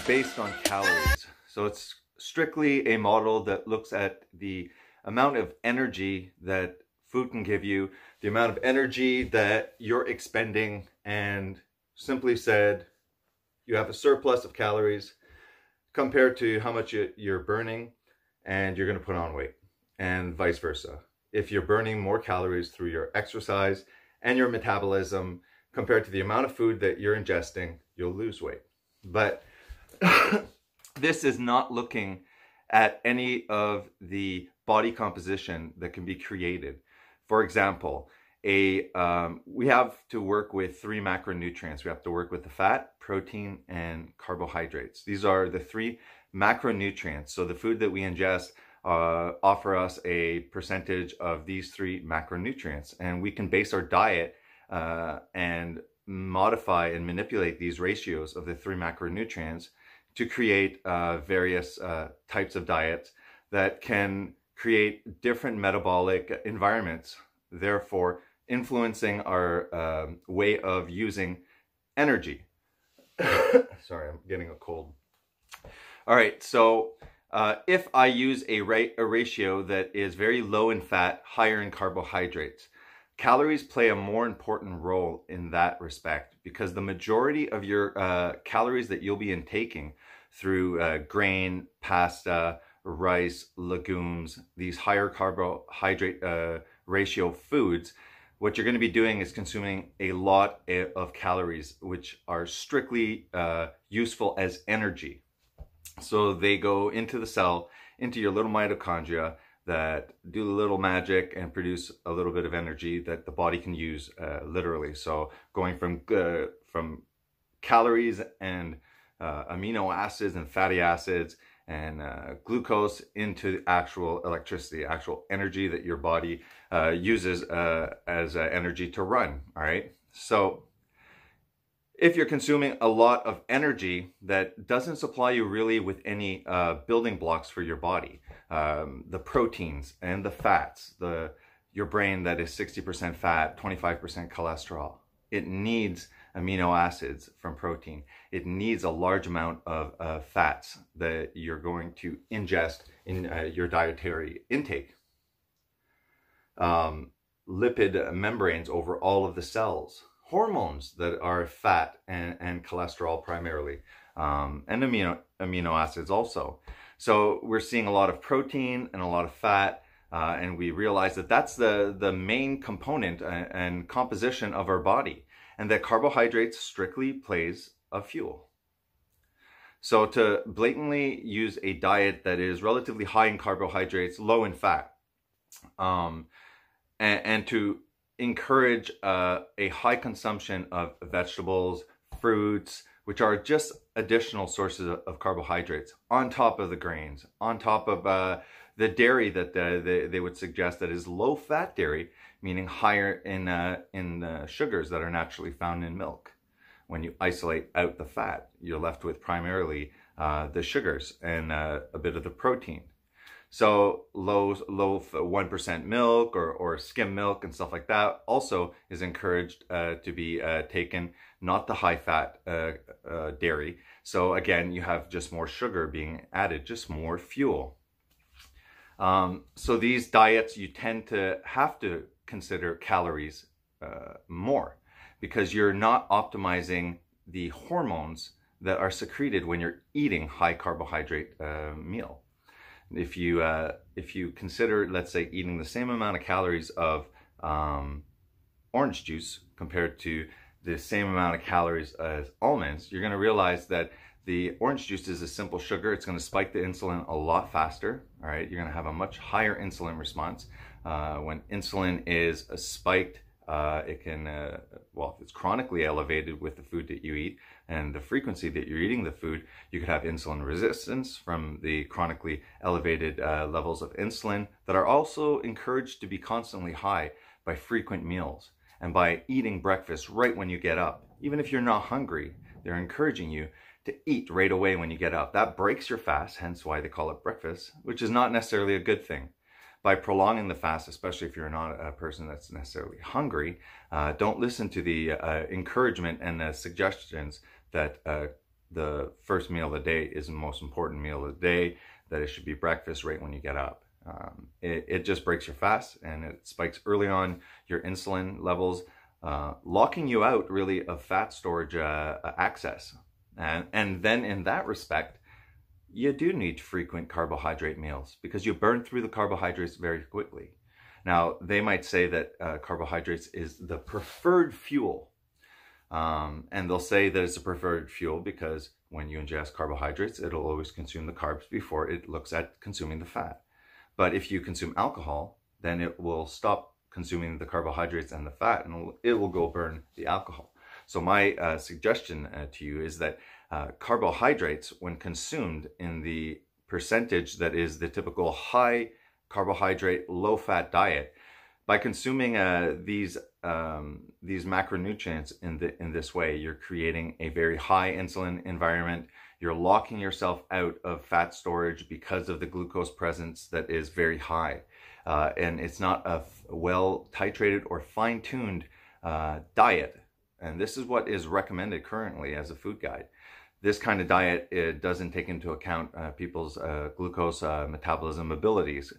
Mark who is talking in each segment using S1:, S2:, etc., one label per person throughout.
S1: Based on calories. So it's strictly a model that looks at the amount of energy that food can give you, the amount of energy that you're expending, and simply said, you have a surplus of calories compared to how much you're burning, and you're going to put on weight, and vice versa. If you're burning more calories through your exercise and your metabolism compared to the amount of food that you're ingesting, you'll lose weight. But this is not looking at any of the body composition that can be created. For example, we have to work with 3 macronutrients. We have to work with the fat, protein, and carbohydrates. These are the 3 macronutrients. So the food that we ingest offer us a percentage of these 3 macronutrients, and we can base our diet and modify and manipulate these ratios of the 3 macronutrients to create various types of diets that can create different metabolic environments, therefore influencing our way of using energy. Sorry, I'm getting a cold. All right, so if I use a ratio that is very low in fat, higher in carbohydrates, calories play a more important role in that respect, because the majority of your calories that you'll be intaking through grain, pasta, rice, legumes, these higher carbohydrate ratio foods, what you're going to be doing is consuming a lot of calories, which are strictly useful as energy. So they go into the cell, into your little mitochondria, that do a little magic and produce a little bit of energy that the body can use literally. So going from calories and amino acids and fatty acids and glucose into actual electricity, actual energy that your body uses as energy to run. All right. So if you're consuming a lot of energy that doesn't supply you really with any building blocks for your body, the proteins and the fats, your brain that is 60% fat, 25% cholesterol, it needs amino acids from protein. It needs a large amount of fats that you're going to ingest in your dietary intake. Lipid membranes over all of the cells. Hormones that are fat and cholesterol primarily, and amino acids also. So we're seeing a lot of protein and a lot of fat, and we realize that that's the main component and composition of our body, and that carbohydrates strictly plays a fuel. So to blatantly use a diet that is relatively high in carbohydrates, low in fat, and to encourage a high consumption of vegetables, fruits, which are just additional sources of carbohydrates, on top of the grains, on top of the dairy that they would suggest that is low-fat dairy, meaning higher in sugars that are naturally found in milk. When you isolate out the fat, you're left with primarily the sugars and a bit of the protein. So low 1% milk or skim milk and stuff like that also is encouraged to be taken, not the high fat dairy. So again, you have just more sugar being added, just more fuel. So these diets, you tend to have to consider calories more, because you're not optimizing the hormones that are secreted when you're eating high carbohydrate meal. If you consider, let's say, eating the same amount of calories of orange juice compared to the same amount of calories as almonds, you're going to realize that the orange juice is a simple sugar. It's going to spike the insulin a lot faster. All right, you're going to have a much higher insulin response. When insulin is spiked It can, well, if it's chronically elevated with the food that you eat and the frequency that you're eating the food, you could have insulin resistance from the chronically elevated levels of insulin that are also encouraged to be constantly high by frequent meals and by eating breakfast right when you get up. Even if you're not hungry, they're encouraging you to eat right away when you get up. That breaks your fast, hence why they call it breakfast, which is not necessarily a good thing. By prolonging the fast, especially if you're not a person that's necessarily hungry, don't listen to the encouragement and the suggestions that the first meal of the day is the most important meal of the day, that it should be breakfast right when you get up. It just breaks your fast, and it spikes early on your insulin levels, locking you out really of fat storage access. And then in that respect, you do need frequent carbohydrate meals because you burn through the carbohydrates very quickly. Now, they might say that carbohydrates is the preferred fuel. And they'll say that it's a preferred fuel because when you ingest carbohydrates, it'll always consume the carbs before it looks at consuming the fat. But if you consume alcohol, then it will stop consuming the carbohydrates and the fat, and it will go burn the alcohol. So my suggestion to you is that carbohydrates, when consumed in the percentage that is the typical high carbohydrate, low fat diet, by consuming these macronutrients in this way, you're creating a very high insulin environment. You're locking yourself out of fat storage because of the glucose presence that is very high. And it's not a well titrated or fine-tuned diet. And this is what is recommended currently as a food guide. This kind of diet, it doesn't take into account people's glucose metabolism abilities.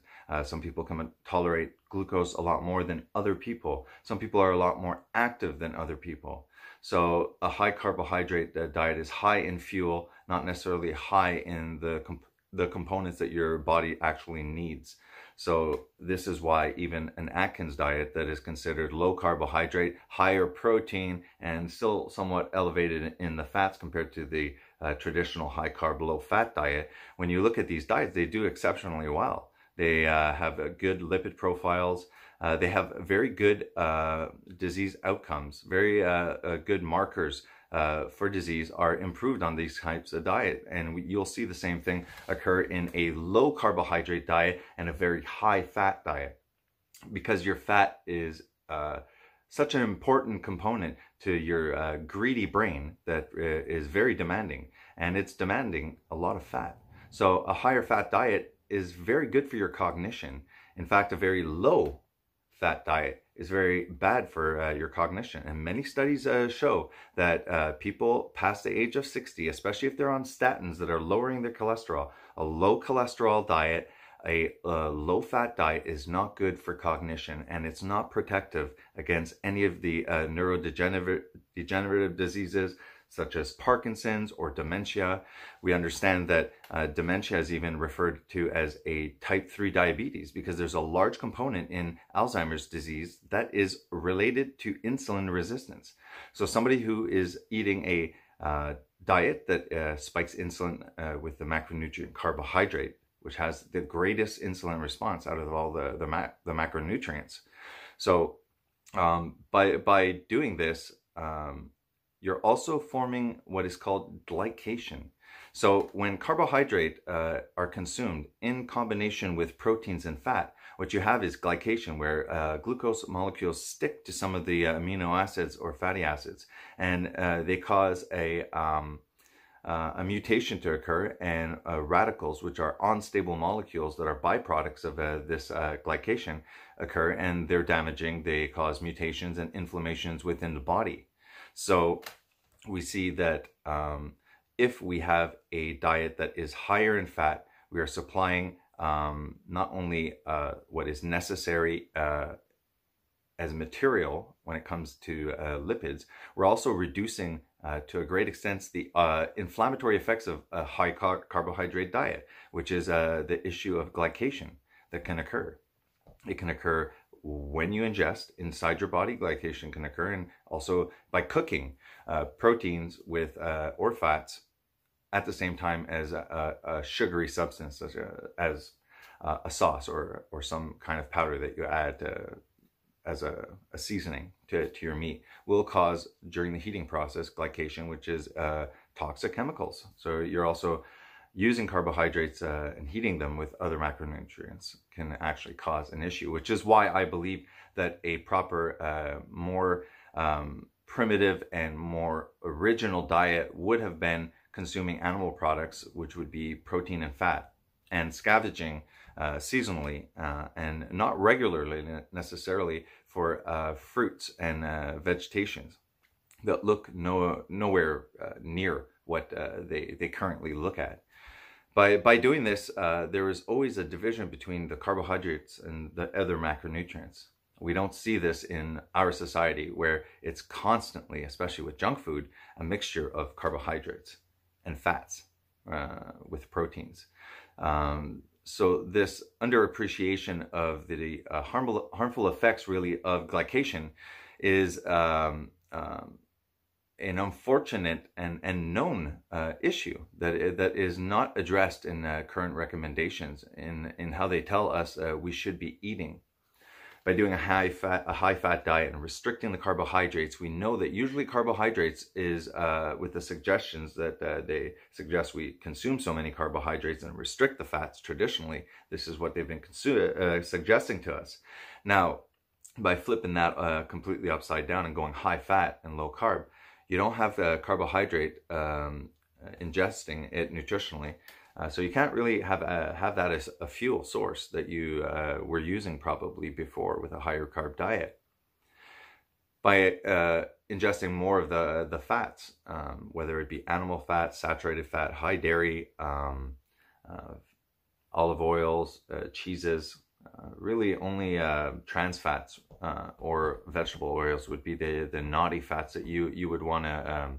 S1: Some people can tolerate glucose a lot more than other people. Some people are a lot more active than other people. So a high carbohydrate diet is high in fuel, not necessarily high in the components that your body actually needs. So this is why even an Atkins diet that is considered low carbohydrate, higher protein, and still somewhat elevated in the fats compared to the traditional high carb, low fat diet, when you look at these diets, they do exceptionally well. They have good lipid profiles. They have very good disease outcomes, very good markers for disease are improved on these types of diet. And you'll see the same thing occur in a low carbohydrate diet and a very high fat diet, because your fat is such an important component to your greedy brain that is very demanding, and it's demanding a lot of fat. So a higher fat diet is very good for your cognition. In fact, a very low fat diet is very bad for your cognition. And many studies show that people past the age of 60, especially if they're on statins that are lowering their cholesterol, a low cholesterol diet, a low fat diet is not good for cognition, and it's not protective against any of the neurodegenerative diseases such as Parkinson's or dementia. We understand that dementia is even referred to as a type 3 diabetes because there's a large component in Alzheimer's disease that is related to insulin resistance. So somebody who is eating a diet that spikes insulin with the macronutrient carbohydrate, which has the greatest insulin response out of all the macronutrients. So by doing this, you're also forming what is called glycation. So when carbohydrate are consumed in combination with proteins and fat, what you have is glycation, where glucose molecules stick to some of the amino acids or fatty acids, and they cause a mutation to occur, and radicals, which are unstable molecules that are byproducts of this glycation, occur, and they're damaging. They cause mutations and inflammations within the body. So we see that if we have a diet that is higher in fat, we are supplying not only what is necessary as material when it comes to lipids, we're also reducing to a great extent the inflammatory effects of a high carbohydrate diet, which is the issue of glycation that can occur. It can occur when you ingest inside your body. Glycation can occur, and also by cooking proteins with or fats at the same time as a sugary substance, such as a sauce or some kind of powder that you add as a seasoning to your meat will cause, during the heating process, glycation, which is toxic chemicals. So you're also using carbohydrates and heating them with other macronutrients can actually cause an issue, which is why I believe that a proper, more primitive and more original diet would have been consuming animal products, which would be protein and fat, and scavenging seasonally and not regularly necessarily for fruits and vegetations that look nowhere near what they currently look at. By doing this, there is always a division between the carbohydrates and the other macronutrients. We don't see this in our society, where it's constantly, especially with junk food, a mixture of carbohydrates and fats with proteins. So this underappreciation of the harmful effects really of glycation is an unfortunate and known issue that is not addressed in current recommendations in how they tell us we should be eating. By doing a high fat diet and restricting the carbohydrates, we know that usually carbohydrates is with the suggestions that they suggest we consume so many carbohydrates and restrict the fats. Traditionally, this is what they've been suggesting to us. Now, by flipping that completely upside down and going high fat and low carb, you don't have the carbohydrate ingesting it nutritionally. So you can't really have that as a fuel source that you were using probably before with a higher carb diet. By ingesting more of the fats, whether it be animal fat, saturated fat, high dairy, olive oils, cheeses, really only trans fats or vegetable oils would be the naughty fats that you would want to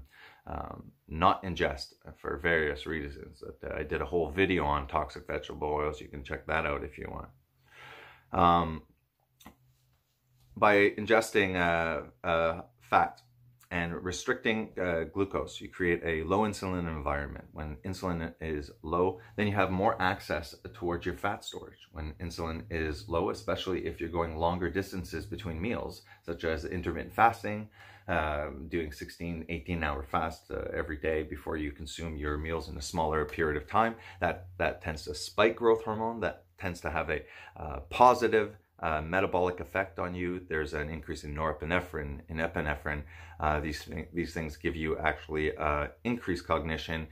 S1: not ingest for various reasons. I did a whole video on toxic vegetable oils. You can check that out if you want. By ingesting fat and restricting glucose, you create a low insulin environment. When insulin is low, then you have more access towards your fat storage. When insulin is low, especially if you're going longer distances between meals, such as intermittent fasting, doing 16, 18-hour fast every day before you consume your meals in a smaller period of time, that tends to spike growth hormone. That tends to have a positive metabolic effect on you. There's an increase in norepinephrine, in epinephrine. These things give you actually increased cognition,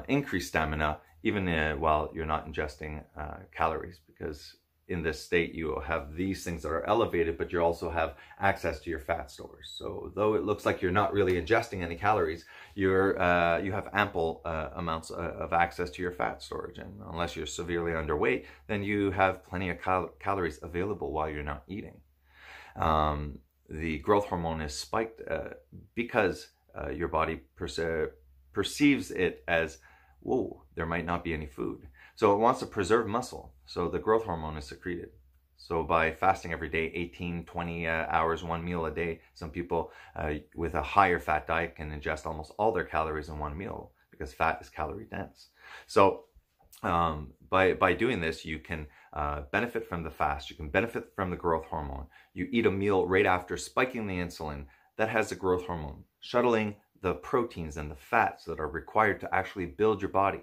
S1: increased stamina, even while you're not ingesting calories, because in this state you will have these things that are elevated, but you also have access to your fat stores. So though it looks like you're not really ingesting any calories, you have ample amounts of access to your fat storage. And unless you're severely underweight, then you have plenty of calories available while you're not eating. The growth hormone is spiked because your body perceives it as, whoa, there might not be any food. So it wants to preserve muscle. So the growth hormone is secreted. So by fasting every day, 18, 20 hours, one meal a day, some people with a higher fat diet can ingest almost all their calories in one meal, because fat is calorie dense. So by doing this, you can benefit from the fast. You can benefit from the growth hormone. You eat a meal right after spiking the insulin that has the growth hormone, shuttling the proteins and the fats that are required to actually build your body.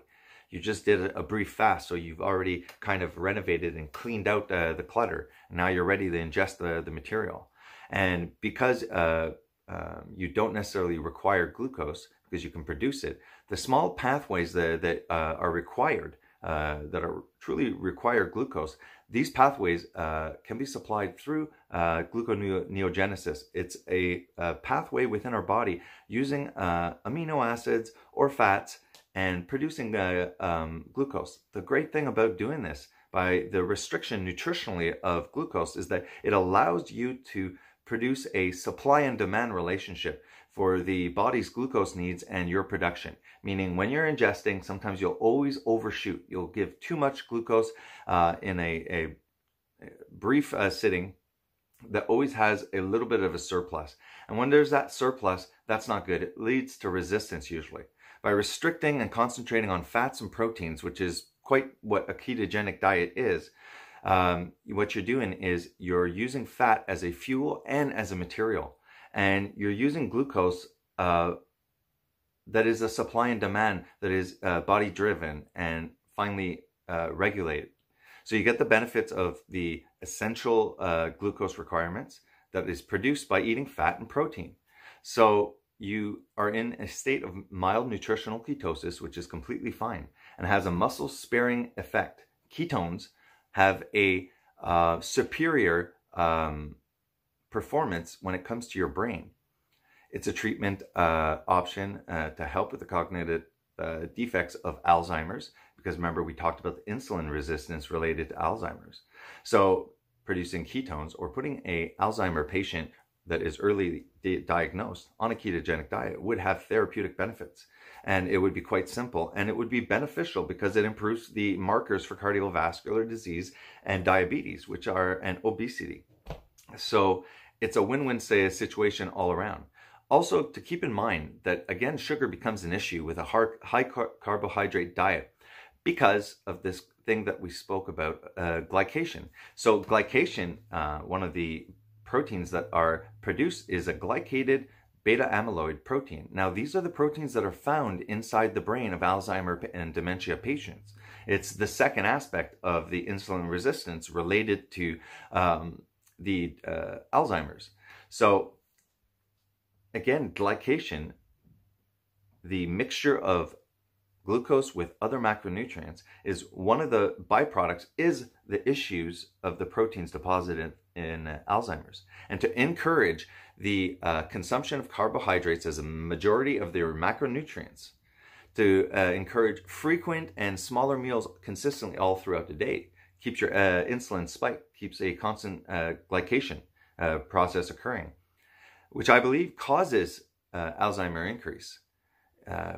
S1: You just did a brief fast, so you've already kind of renovated and cleaned out the clutter. And now you're ready to ingest the material. And because you don't necessarily require glucose, because you can produce it, the small pathways that are required, that are truly require glucose, these pathways can be supplied through gluconeogenesis. It's a pathway within our body using amino acids or fats and producing glucose. The great thing about doing this, by the restriction nutritionally of glucose, is that it allows you to produce a supply and demand relationship for the body's glucose needs and your production. Meaning when you're ingesting, sometimes you'll always overshoot. You'll give too much glucose in a brief sitting that always has a little bit of a surplus. And when there's that surplus, that's not good. It leads to resistance usually. By restricting and concentrating on fats and proteins, which is quite what a ketogenic diet is, What you're doing is you're using fat as a fuel and as a material, and you're using glucose that is a supply and demand that is body driven and finally regulated. So you get the benefits of the essential glucose requirements that is produced by eating fat and protein. So you are in a state of mild nutritional ketosis, which is completely fine and has a muscle sparing effect. Ketones have a superior performance when it comes to your brain. It's a treatment option to help with the cognitive defects of Alzheimer's, because remember we talked about the insulin resistance related to Alzheimer's. So producing ketones or putting a Alzheimer patient that is early diagnosed on a ketogenic diet would have therapeutic benefits, and it would be quite simple, and it would be beneficial because it improves the markers for cardiovascular disease and diabetes, which are, and obesity. So it's a win-win situation all around. Also, to keep in mind that, again, sugar becomes an issue with a high carbohydrate diet because of this thing that we spoke about, glycation. So glycation, one of the proteins that are produced, is a glycated beta amyloid protein. Now, these are the proteins that are found inside the brain of Alzheimer and dementia patients. It's the second aspect of the insulin resistance related to the Alzheimer's. So again, glycation, the mixture of glucose with other macronutrients, is one of the byproducts, is the issues of the proteins deposited in Alzheimer's. And to encourage the consumption of carbohydrates as a majority of their macronutrients, to encourage frequent and smaller meals consistently all throughout the day, keeps your insulin spike, keeps a constant glycation process occurring, which I believe causes Alzheimer increase.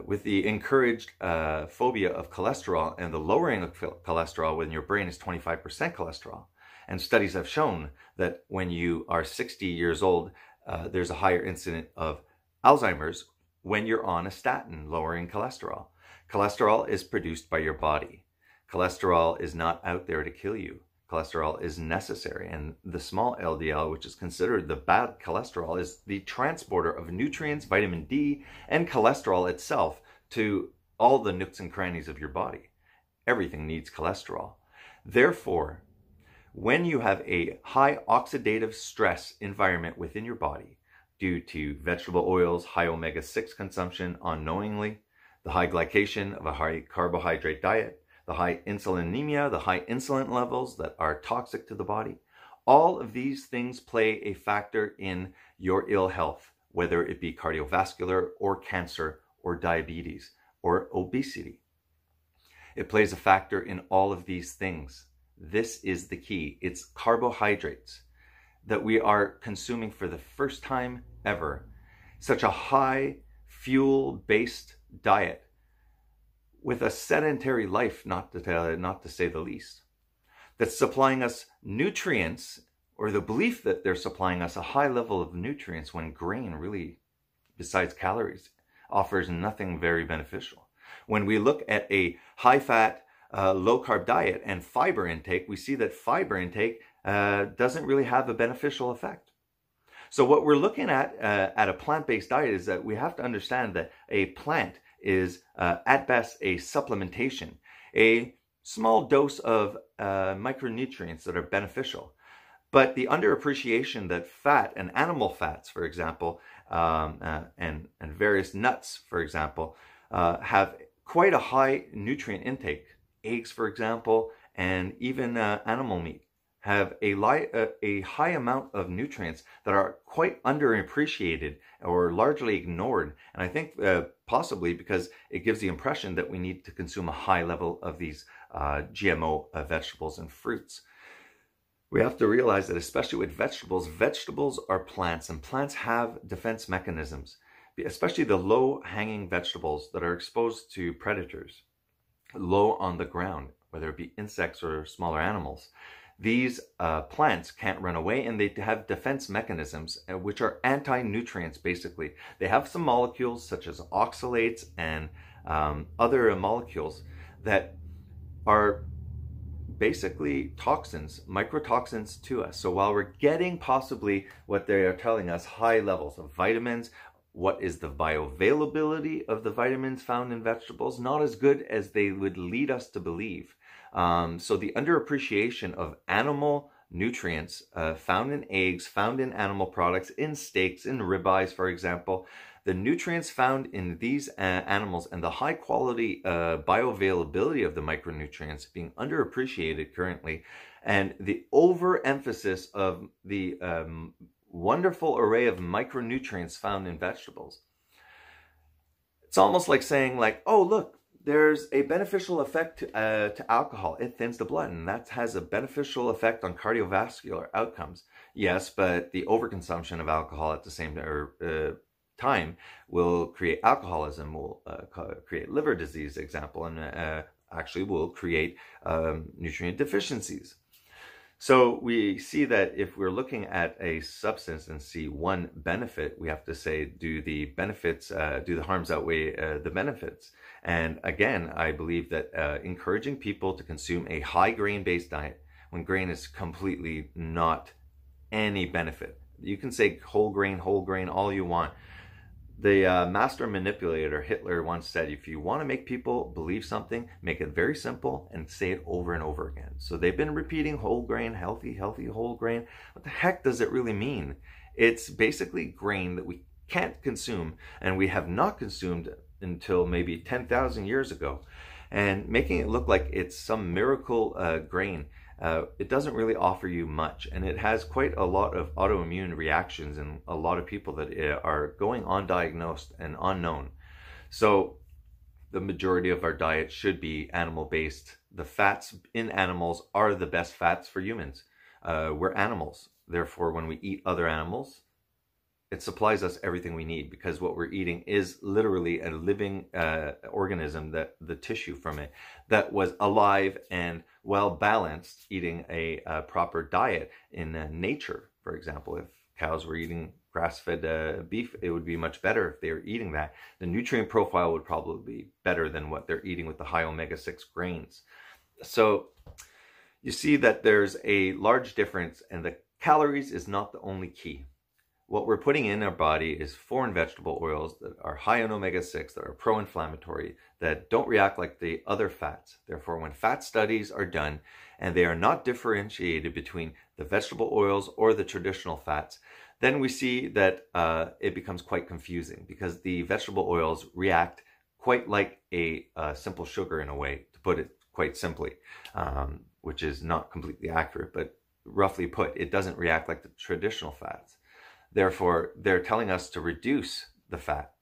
S1: With the encouraged phobia of cholesterol and the lowering of cholesterol when your brain is 25% cholesterol. And studies have shown that when you are 60 years old, there's a higher incidence of Alzheimer's when you're on a statin lowering cholesterol. Cholesterol is produced by your body. Cholesterol is not out there to kill you. Cholesterol is necessary, and the small LDL, which is considered the bad cholesterol, is the transporter of nutrients, vitamin D, and cholesterol itself to all the nooks and crannies of your body. Everything needs cholesterol. Therefore, when you have a high oxidative stress environment within your body due to vegetable oils, high omega-6 consumption unknowingly, the high glycation of a high carbohydrate diet, the high insulinemia, the high insulin levels that are toxic to the body, all of these things play a factor in your ill health, whether it be cardiovascular or cancer or diabetes or obesity. It plays a factor in all of these things. This is the key. It's carbohydrates that we are consuming for the first time ever. Such a high fuel-based diet with a sedentary life, not to say the least, that's supplying us nutrients, or the belief that they're supplying us a high level of nutrients when grain really, besides calories, offers nothing very beneficial. When we look at a high-fat, low-carb diet and fiber intake, we see that fiber intake doesn't really have a beneficial effect. So what we're looking at a plant-based diet is that we have to understand that a plant is at best a supplementation, a small dose of micronutrients that are beneficial. But the underappreciation that fat and animal fats, for example, and various nuts, for example, have quite a high nutrient intake. Eggs, for example, and even animal meat have a high amount of nutrients that are quite underappreciated or largely ignored. And I think possibly because it gives the impression that we need to consume a high level of these GMO vegetables and fruits. We have to realize that especially with vegetables, vegetables are plants, and plants have defense mechanisms, especially the low-hanging vegetables that are exposed to predators, low on the ground, whether it be insects or smaller animals. These plants can't run away, and they have defense mechanisms, which are anti-nutrients, basically. They have some molecules such as oxalates and other molecules that are basically toxins, microtoxins to us. So while we're getting possibly what they are telling us, high levels of vitamins, what is the bioavailability of the vitamins found in vegetables? Not as good as they would lead us to believe. So the underappreciation of animal nutrients found in eggs, found in animal products, in steaks, in ribeyes, for example, the nutrients found in these animals and the high quality bioavailability of the micronutrients being underappreciated currently, and the overemphasis of the wonderful array of micronutrients found in vegetables. It's almost like saying, like, oh, look, there's a beneficial effect to alcohol. It thins the blood, and that has a beneficial effect on cardiovascular outcomes. Yes, but the overconsumption of alcohol at the same time will create alcoholism, will create liver disease, example, and actually will create nutrient deficiencies. So we see that if we're looking at a substance and see one benefit, we have to say, do the harms outweigh the benefits? And again, I believe that encouraging people to consume a high grain-based diet when grain is completely not any benefit. You can say whole grain, all you want. The master manipulator, Hitler, once said, if you want to make people believe something, make it very simple and say it over and over again. So they've been repeating whole grain, healthy whole grain. What the heck does it really mean? It's basically grain that we can't consume, and we have not consumed until maybe 10,000 years ago. And making it look like it's some miracle grain, it doesn't really offer you much, and it has quite a lot of autoimmune reactions in a lot of people that are going undiagnosed and unknown. So the majority of our diet should be animal-based. The fats in animals are the best fats for humans. We're animals. Therefore, when we eat other animals, it supplies us everything we need, because what we're eating is literally a living organism, that the tissue from it that was alive and well balanced, eating a proper diet in nature. For example, if cows were eating grass-fed beef, it would be much better if they were eating that. The nutrient profile would probably be better than what they're eating with the high omega-6 grains. So you see that there's a large difference, and the calories is not the only key. What we're putting in our body is foreign vegetable oils that are high in omega-6, that are pro-inflammatory, that don't react like the other fats. Therefore, when fat studies are done and they are not differentiated between the vegetable oils or the traditional fats, then we see that it becomes quite confusing, because the vegetable oils react quite like a simple sugar in a way, to put it quite simply, which is not completely accurate, but roughly put, it doesn't react like the traditional fats. Therefore, they're telling us to reduce the fat,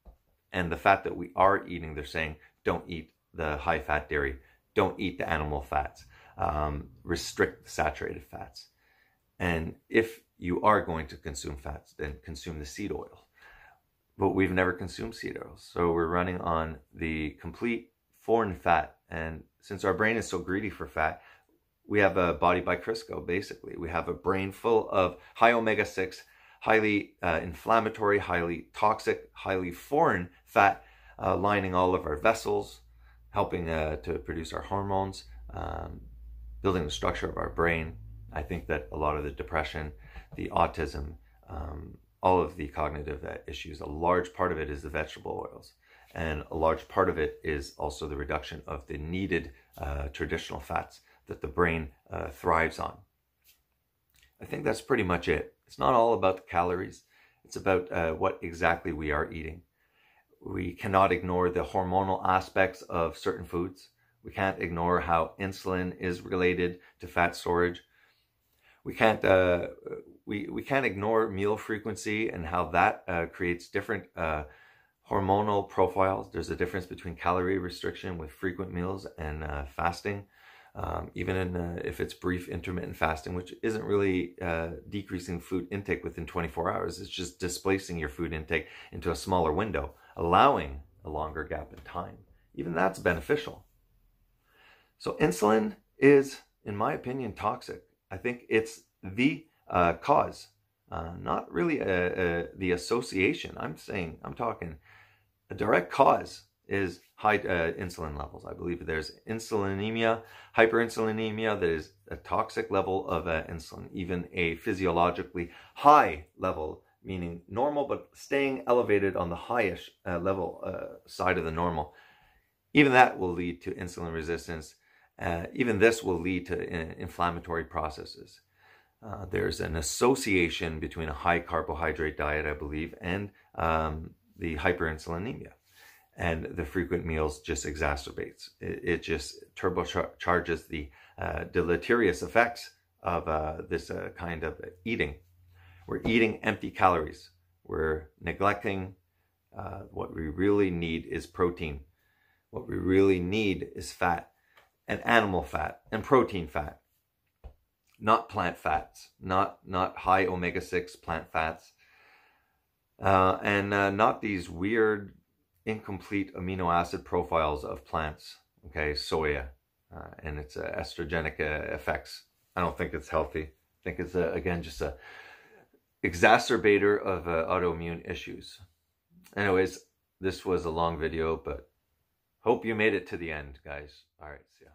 S1: and the fat that we are eating, they're saying, don't eat the high-fat dairy, don't eat the animal fats, restrict the saturated fats. And if you are going to consume fats, then consume the seed oils. But we've never consumed seed oils, so we're running on the complete foreign fat. And since our brain is so greedy for fat, we have a body by Crisco, basically. We have a brain full of high omega-6, highly inflammatory, highly toxic, highly foreign fat lining all of our vessels, helping to produce our hormones, building the structure of our brain. I think that a lot of the depression, the autism, all of the cognitive issues, a large part of it is the vegetable oils. And a large part of it is also the reduction of the needed traditional fats that the brain thrives on. I think that's pretty much it. It's not all about the calories. It's about what exactly we are eating. We cannot ignore the hormonal aspects of certain foods. We can't ignore how insulin is related to fat storage. We can't ignore meal frequency and how that creates different hormonal profiles. There's a difference between calorie restriction with frequent meals and fasting. Even if it's brief intermittent fasting, which isn't really decreasing food intake within 24 hours. It's just displacing your food intake into a smaller window, allowing a longer gap in time. Even that's beneficial. So insulin is, in my opinion, toxic. I think it's the cause, not really the association. I'm talking a direct cause is high insulin levels. I believe there's insulinemia, hyperinsulinemia, that is a toxic level of insulin, even a physiologically high level, meaning normal but staying elevated on the highest level side of the normal. Even that will lead to insulin resistance. Even this will lead to inflammatory processes. There's an association between a high carbohydrate diet, I believe, and the hyperinsulinemia. And the frequent meals just exacerbates. It just turbocharges the deleterious effects of this kind of eating. We're eating empty calories. We're neglecting what we really need is protein. What we really need is fat, and animal fat, and protein fat. Not plant fats, not high omega-6 plant fats, and not these weird, incomplete amino acid profiles of plants, okay, soya, and its estrogenic effects. I don't think it's healthy. I think it's, again, just a exacerbator of autoimmune issues. Anyways, this was a long video, but hope you made it to the end, guys. All right, see ya.